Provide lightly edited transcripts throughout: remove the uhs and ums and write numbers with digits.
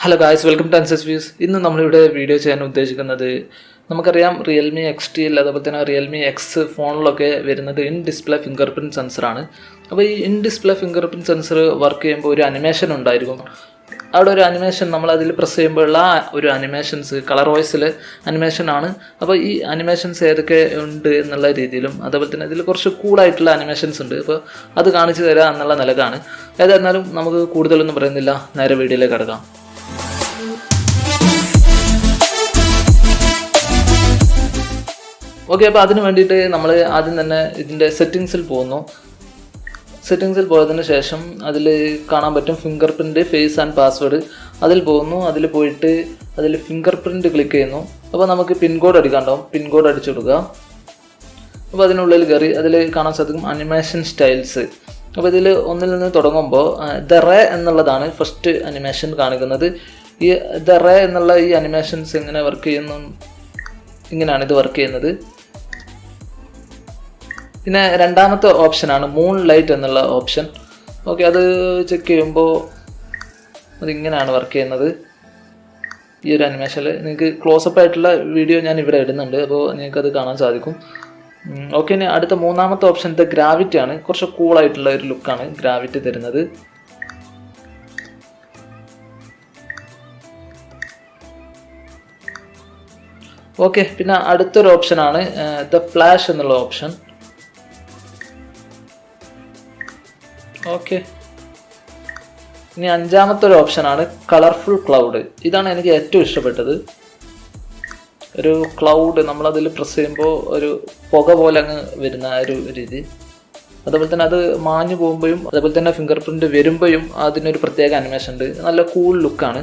Hello guys, welcome to അൻസസ് views. ഇന്ന് നമ്മളിവിടെ വീഡിയോ ചെയ്യാൻ ഉദ്ദേശിക്കുന്നത്, നമുക്കറിയാം റിയൽമി XT അതുപോലെ തന്നെ റിയൽമി എക്സ് ഫോണിലൊക്കെ വരുന്നത് ഇൻ ഡിസ്പ്ലേ ഫിംഗർ പ്രിൻറ്റ് സെൻസറാണ്. അപ്പോൾ ഈ in display finger print sensor work ചെയ്യുമ്പോൾ ഒരു അനിമേഷൻ ഉണ്ടായിരിക്കും. അവിടെ ഒരു അനിമേഷൻ നമ്മൾ അതിൽ പ്രസ് ചെയ്യുമ്പോഴുള്ള ഒരു അനിമേഷൻസ് കളർ വോയിസിൽ അനിമേഷനാണ്. അപ്പോൾ ഈ അനിമേഷൻസ് ഏതൊക്കെ ഉണ്ട് എന്നുള്ള രീതിയിലും അതുപോലെ തന്നെ ഇതിൽ കുറച്ച് കൂളായിട്ടുള്ള അനിമേഷൻസ് ഉണ്ട്. അപ്പോൾ അത് കാണിച്ചു തരാം എന്നുള്ള നിലക്കാണ്. ഏതായിരുന്നാലും നമുക്ക് കൂടുതലൊന്നും പറയുന്നില്ല, നേരെ വീഡിയോയിലേക്ക് കിടക്കാം. ഓക്കെ, അപ്പോൾ അതിന് വേണ്ടിയിട്ട് നമ്മൾ ആദ്യം തന്നെ ഇതിൻ്റെ സെറ്റിങ്സിൽ പോകുന്നു. സെറ്റിങ്സിൽ പോയതിന് ശേഷം അതിൽ കാണാൻ പറ്റും fingerprint, face and password. അതിൽ പോകുന്നു. അതിൽ പോയിട്ട് അതിൽ ഫിംഗർ പ്രിൻറ്റ് ക്ലിക്ക് ചെയ്യുന്നു. അപ്പോൾ നമുക്ക് പിൻ കോഡ് അടിക്കാണ്ടാവും. പിൻ കോഡ് അടിച്ചു കൊടുക്കുക. അപ്പോൾ അതിനുള്ളിൽ കയറി അതിൽ കാണാൻ സാധിക്കും അനിമേഷൻ സ്റ്റൈൽസ്. അപ്പോൾ ഇതിൽ ഒന്നിൽ നിന്ന് തുടങ്ങുമ്പോൾ ദ റേ എന്നുള്ളതാണ് ഫസ്റ്റ് അനിമേഷൻ കാണിക്കുന്നത്. ഈ ദ റേ എന്നുള്ള ഈ അനിമേഷൻസ് എങ്ങനെ വർക്ക് ചെയ്യുന്നു, ഇങ്ങനെയാണ് ഇത് വർക്ക് ചെയ്യുന്നത്. പിന്നെ രണ്ടാമത്തെ ഓപ്ഷനാണ് മൂൺ ലൈറ്റ് എന്നുള്ള ഓപ്ഷൻ. ഓക്കെ, അത് ചെക്ക് ചെയ്യുമ്പോൾ അതിങ്ങനെയാണ് വർക്ക് ചെയ്യുന്നത്. ഈ ഒരു അനിമേഷനിൽ നിങ്ങൾക്ക് ക്ലോസപ്പ് ആയിട്ടുള്ള വീഡിയോ ഞാൻ ഇവിടെ ഇടുന്നുണ്ട്, അപ്പോൾ നിങ്ങൾക്കത് കാണാൻ സാധിക്കും. ഓക്കെ, ഇനി അടുത്ത മൂന്നാമത്തെ ഓപ്ഷൻ ഇത് ഗ്രാവിറ്റി ആണ്. കുറച്ച് കൂളായിട്ടുള്ള ഒരു ലുക്കാണ് ഗ്രാവിറ്റി തരുന്നത്. ഓക്കെ, പിന്നെ അടുത്തൊരു ഓപ്ഷനാണ് ദ ഫ്ലാഷ് എന്നുള്ള ഓപ്ഷൻ. ഓക്കെ, ഇനി അഞ്ചാമത്തെ ഒരു ഓപ്ഷനാണ് കളർഫുൾ ക്ലൗഡ്. ഇതാണ് എനിക്ക് ഏറ്റവും ഇഷ്ടപ്പെട്ടത്. ഒരു ക്ലൗഡ് നമ്മളതിൽ പ്രസ് ചെയ്യുമ്പോൾ ഒരു പുക പോലെ അങ്ങ് വരുന്ന ഒരു രീതി. അതുപോലെ തന്നെ അത് മാഞ്ഞു പോകുമ്പോഴും അതുപോലെ തന്നെ ഫിംഗർ പ്രിൻറ്റ് വരുമ്പോഴും അതിനൊരു പ്രത്യേക അനിമേഷൻ ഉണ്ട്. നല്ല കൂൾ ലുക്കാണ്.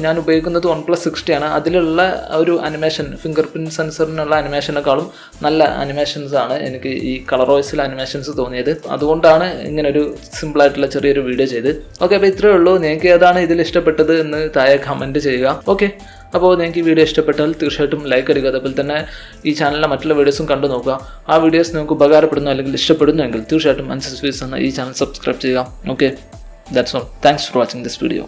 ഞാൻ ഉപയോഗിക്കുന്നത് OnePlus 60 ആണ്. അതിലുള്ള ഒരു അനിമേഷൻ ഫിംഗർ പ്രിൻറ്റ് സെൻസറിനുള്ള അനിമേഷനേക്കാളും നല്ല അനിമേഷൻസ് ആണ് എനിക്ക് ഈ കളർ വോയിസിൽ അനിമേഷൻസ് തോന്നിയത്. അതുകൊണ്ടാണ് ഇങ്ങനൊരു സിമ്പിളായിട്ടുള്ള ചെറിയൊരു വീഡിയോ ചെയ്ത്. ഓക്കെ, അപ്പോൾ ഇത്രയേ ഉള്ളൂ. നിങ്ങൾക്ക് ഏതാണ് ഇതിൽ ഇഷ്ടപ്പെട്ടത് എന്ന് താഴെ കമൻറ്റ് ചെയ്യുക. ഓക്കെ, അപ്പോൾ നിങ്ങൾക്ക് ഈ വീഡിയോ ഇഷ്ടപ്പെട്ടാൽ തീർച്ചയായിട്ടും ലൈക്ക് അടിക്കുക. അതുപോലെ തന്നെ ഈ ചാനലിലെ മറ്റുള്ള വീഡിയോസും കണ്ടു നോക്കുക. ആ വീഡിയോസ് നിങ്ങൾക്ക് ഉപകാരപ്പെടുന്നു അല്ലെങ്കിൽ ഇഷ്ടപ്പെടുന്നു എങ്കിൽ തീർച്ചയായിട്ടും അൻസസ് വ്യൂസ് എന്ന ഈ ചാനൽ സബ്സ്ക്രൈബ് ചെയ്യുക. Okay, that's all. Thanks for watching this video.